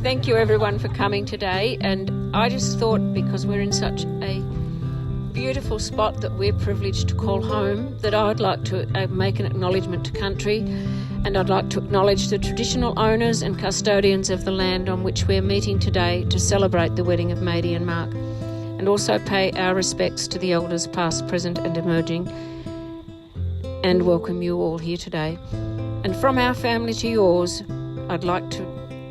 Thank you everyone for coming today, and I just thought, because we're in such a beautiful spot that we're privileged to call home, that I'd like to make an acknowledgement to country, and I'd like to acknowledge the traditional owners and custodians of the land on which we're meeting today to celebrate the wedding of Maidie and Mark, and also pay our respects to the elders past, present and emerging, and welcome you all here today. And from our family to yours, I'd like to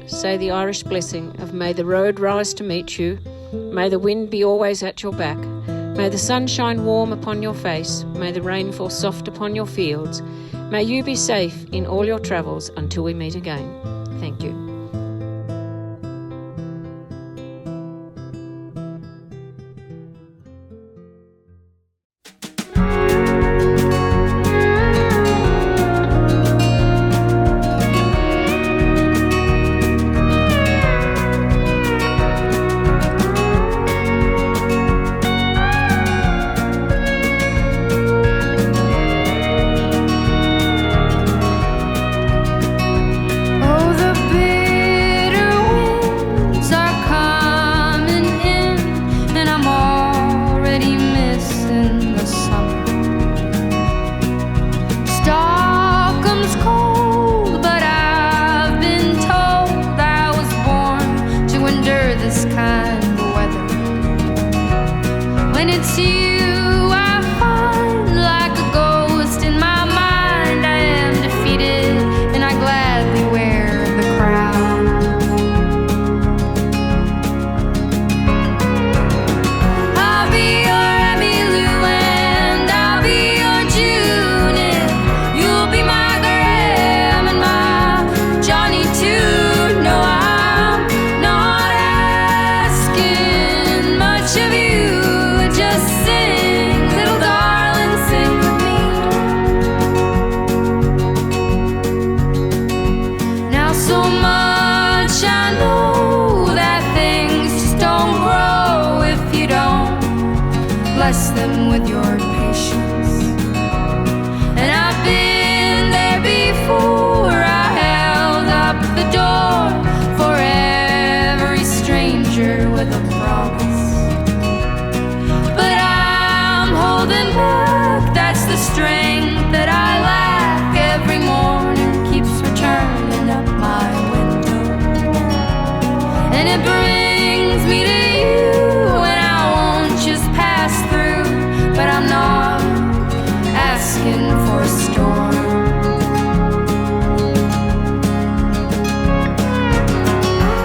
say the Irish blessing of may the road rise to meet you, may the wind be always at your back, may the sun shine warm upon your face, may the rain fall soft upon your fields, may you be safe in all your travels until we meet again. Thank you. Bless them with your patience. And I've been there before. I held up the door for every stranger with a promise. But I'm holding back, that's the strength that I lack. Every morning keeps returning up my window, and it brings me to you, and I won't just pass through, but I'm not asking for a storm.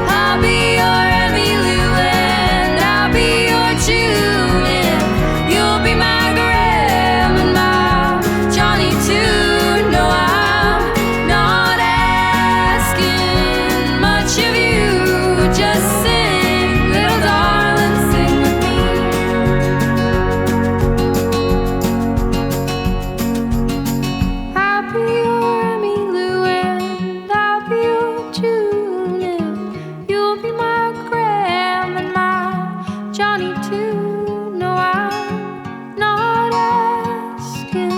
I'll be your Emmylou and I'll be your June, and you'll be my Graham and my Johnny too. No, I'm not asking much of you. Just sing, little darling, sing with me. I'll be your Emmylou and I'll be your June, and you'll be my Graham and my Johnny too. No, I'm not asking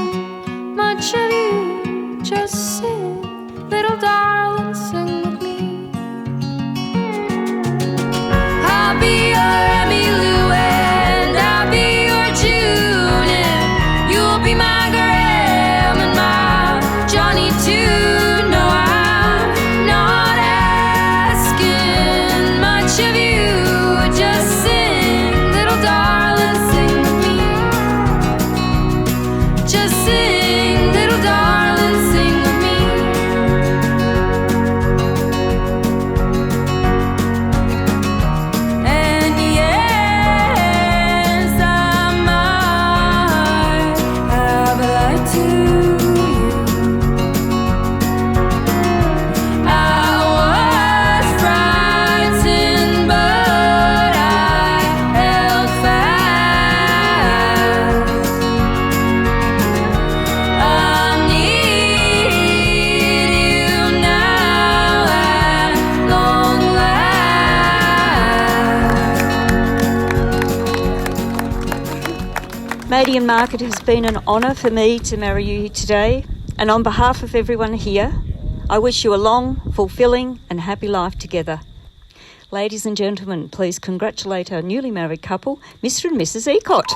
much of you. Just sing, little darling, sing with me. I'll be your Emmylou and I'll be your June, and you'll be my Graham and my Johnny too. No, I'm not asking much of you. Just sing, little darling, sing with me. Just sing, little darling, sing with me. And yes, I might have lied to you. I was frightened, but I held fast. I need you now at long last. Maidie and Mark, it has been an honour for me to marry you today, and on behalf of everyone here, I wish you a long, fulfilling and happy life together. Ladies and gentlemen, please congratulate our newly married couple, Mr. and Mrs. Eacott.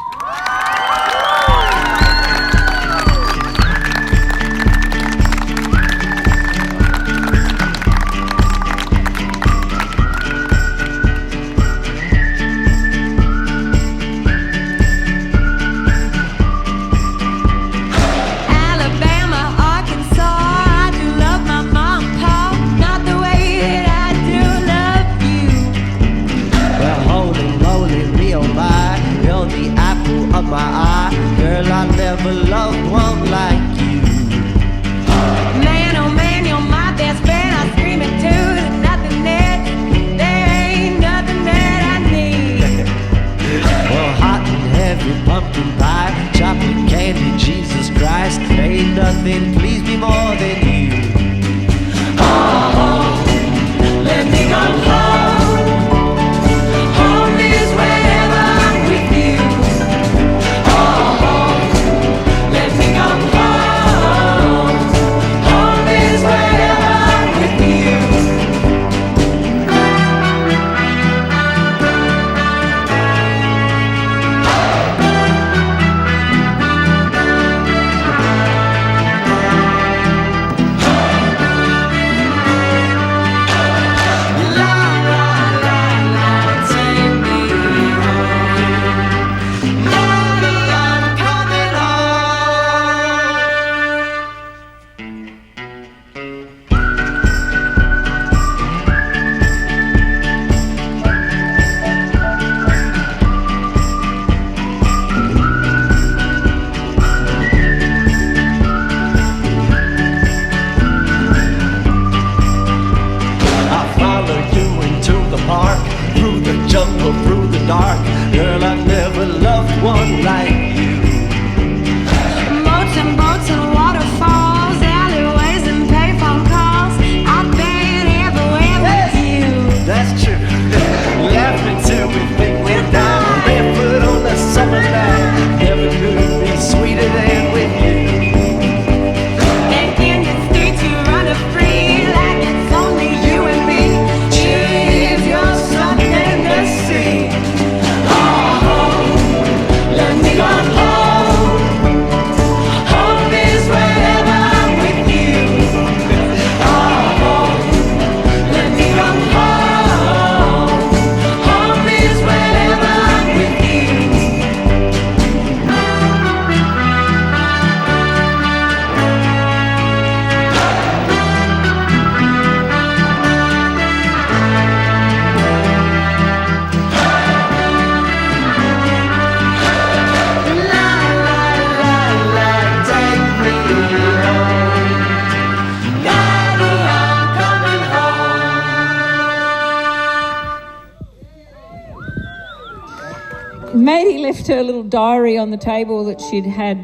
Maidie left her little diary on the table that she'd had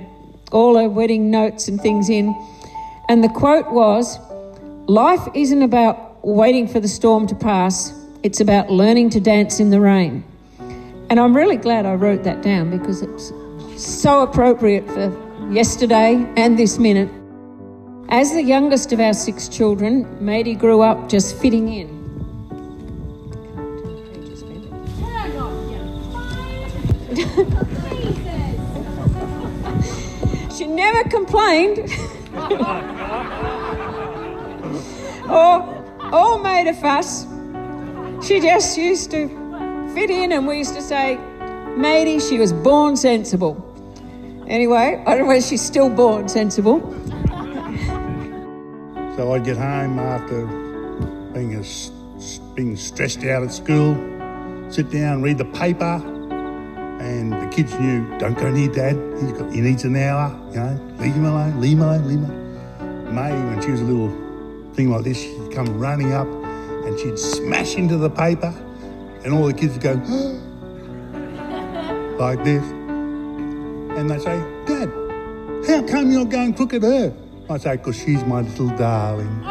all her wedding notes and things in. And the quote was, "Life isn't about waiting for the storm to pass. It's about learning to dance in the rain." And I'm really glad I wrote that down because it's so appropriate for yesterday and this minute. As the youngest of our 6 children, Maidie grew up just fitting in. She never complained or made a fuss. She just used to fit in, and we used to say, Maidie, she was born sensible. Anyway, I don't know whether she's still born sensible. So I'd get home after being stressed out at school, sit down, read the paper, and the kids knew, don't go near Dad, he needs an hour, leave him alone, leave him alone, leave him alone. May, when she was a little thing like this, she'd come running up and she'd smash into the paper and all the kids would go, like this. And they'd say, Dad, how come you're going to look at her? I say, because she's my little darling.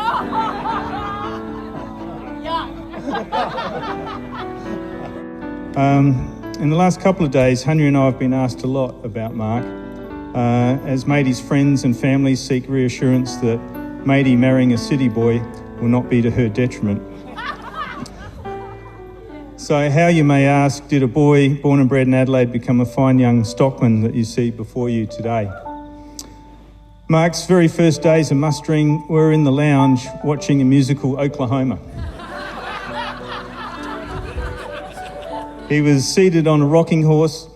In the last couple of days, Henry and I have been asked a lot about Mark, as Maidie's friends and family seek reassurance that Maidie marrying a city boy will not be to her detriment. So how, you may ask, did a boy born and bred in Adelaide become a fine young stockman that you see before you today? Mark's very first days of mustering were in the lounge watching the musical Oklahoma. He was seated on a rocking horse,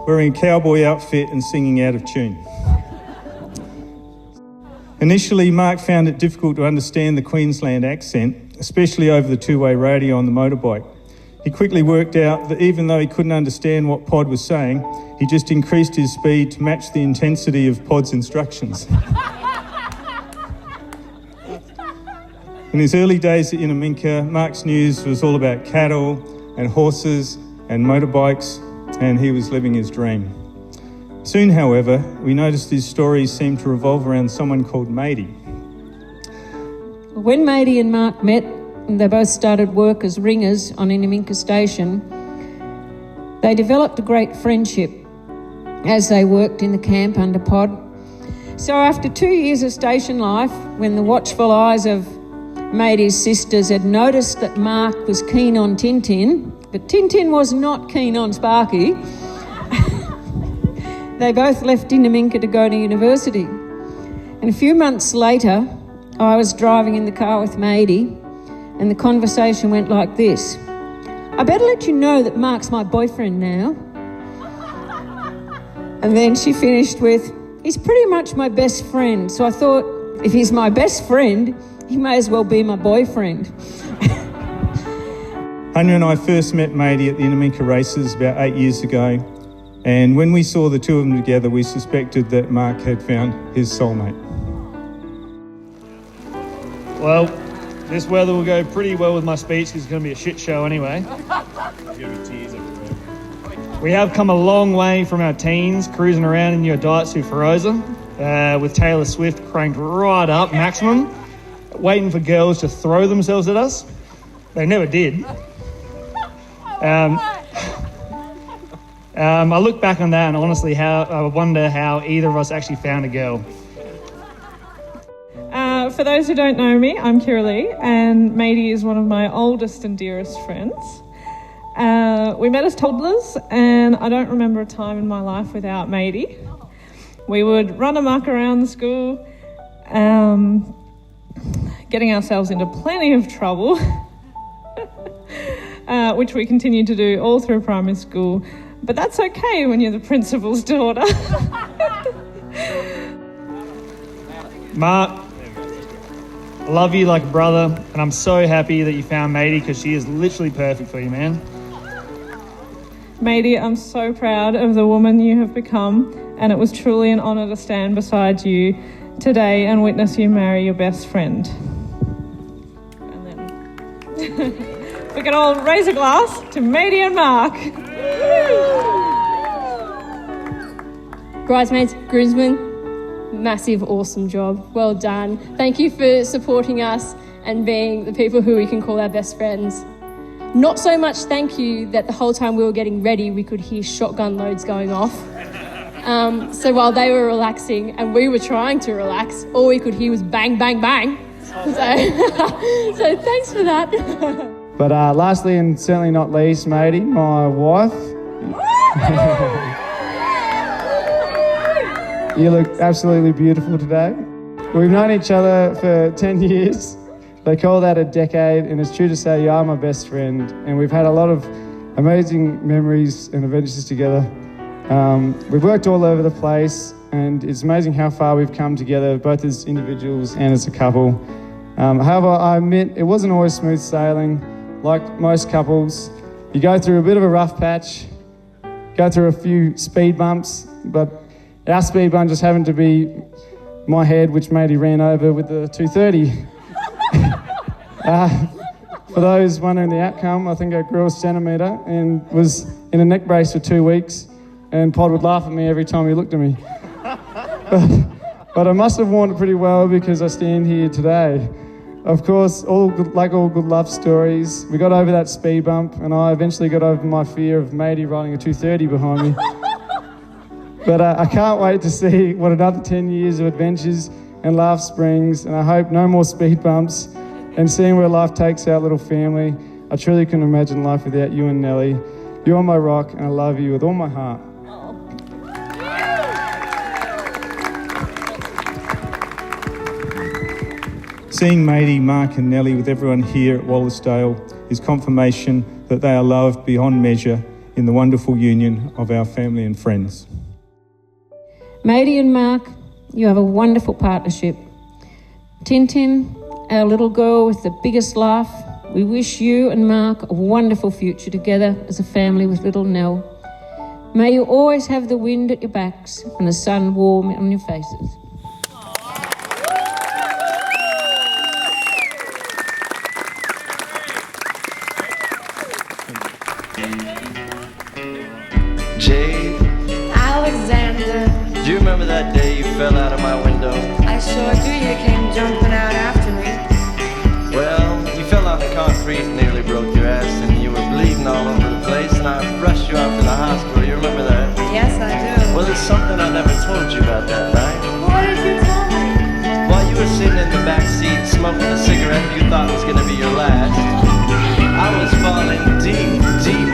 wearing a cowboy outfit and singing out of tune. Initially, Mark found it difficult to understand the Queensland accent, especially over the two-way radio on the motorbike. He quickly worked out that even though he couldn't understand what Pod was saying, he just increased his speed to match the intensity of Pod's instructions. In his early days at Inaminka, Mark's news was all about cattle and horses and motorbikes, and he was living his dream. Soon, however, we noticed his stories seemed to revolve around someone called Maidie. When Maidie and Mark met, they both started work as ringers on Inaminka Station. They developed a great friendship as they worked in the camp under Pod. So after 2 years of station life, when the watchful eyes of Maidie's sisters had noticed that Mark was keen on Tintin, but Tintin was not keen on Sparky, they both left Inaminka to go to university. And a few months later, I was driving in the car with Maidie, and the conversation went like this. I better let you know that Mark's my boyfriend now. And then she finished with, he's pretty much my best friend. So I thought, if he's my best friend, he may as well be my boyfriend. Hanya and I first met Maidie at the Inaminka races about 8 years ago, and when we saw the two of them together, we suspected that Mark had found his soulmate. Well, this weather will go pretty well with my speech because it's going to be a shit show anyway. We have come a long way from our teens, cruising around in your Daihatsu Feroza, with Taylor Swift cranked right up maximum, waiting for girls to throw themselves at us. They never did. I look back on that and honestly I wonder how either of us actually found a girl. For those who don't know me, I'm Kiralee, and Maidie is one of my oldest and dearest friends. We met as toddlers, and I don't remember a time in my life without Maidie. We would run amok around the school, getting ourselves into plenty of trouble, which we continued to do all through primary school. But that's okay when you're the principal's daughter. Mark, I love you like a brother, and I'm so happy that you found Maidie because she is literally perfect for you, man. Maidie, I'm so proud of the woman you have become, and it was truly an honour to stand beside you today and witness you marry your best friend. And then we can all raise a glass to Maidie and Mark. Bridesmaids, groomsmen, massive, awesome job. Well done. Thank you for supporting us and being the people who we can call our best friends. Not so much thank you that the whole time we were getting ready, we could hear shotgun loads going off. So while they were relaxing and we were trying to relax, all we could hear was bang, bang, bang. So thanks for that. But lastly, and certainly not least, Maidie, my wife. You look absolutely beautiful today. We've known each other for 10 years. They call that a decade, and it's true to say you are my best friend. And we've had a lot of amazing memories and adventures together. We've worked all over the place, and it's amazing how far we've come together, both as individuals and as a couple. However, I admit it wasn't always smooth sailing. Like most couples, you go through a bit of a rough patch, go through a few speed bumps, but our speed bump just happened to be my head, which Maidie ran over with the 230. For those wondering the outcome, I think I grew a centimetre and was in a neck brace for 2 weeks, and Pod would laugh at me every time he looked at me. But I must have worn it pretty well because I stand here today. Of course, like all good love stories, we got over that speed bump, and I eventually got over my fear of Maidie riding a 230 behind me. But I can't wait to see what another 10 years of adventures and laugh springs, and I hope no more speed bumps. And seeing where life takes our little family, I truly couldn't imagine life without you and Nellie. You are my rock, and I love you with all my heart. Seeing Maidie, Mark and Nellie with everyone here at Wallasdale is confirmation that they are loved beyond measure in the wonderful union of our family and friends. Maidie and Mark, you have a wonderful partnership. Tintin, our little girl with the biggest laugh, we wish you and Mark a wonderful future together as a family with little Nell. May you always have the wind at your backs and the sun warm on your faces. Jade. Alexander. Do you remember that day you fell out of my window? I sure do. You came jumping out after me. Well, you fell on the concrete and nearly broke your ass, and you were bleeding all over the place, and I rushed you out to the hospital. You remember that? Yes, I do. Well, there's something I never told you about that night. What did you tell me? While you were sitting in the back seat smoking a cigarette you thought was going to be your last, I was falling deep, deep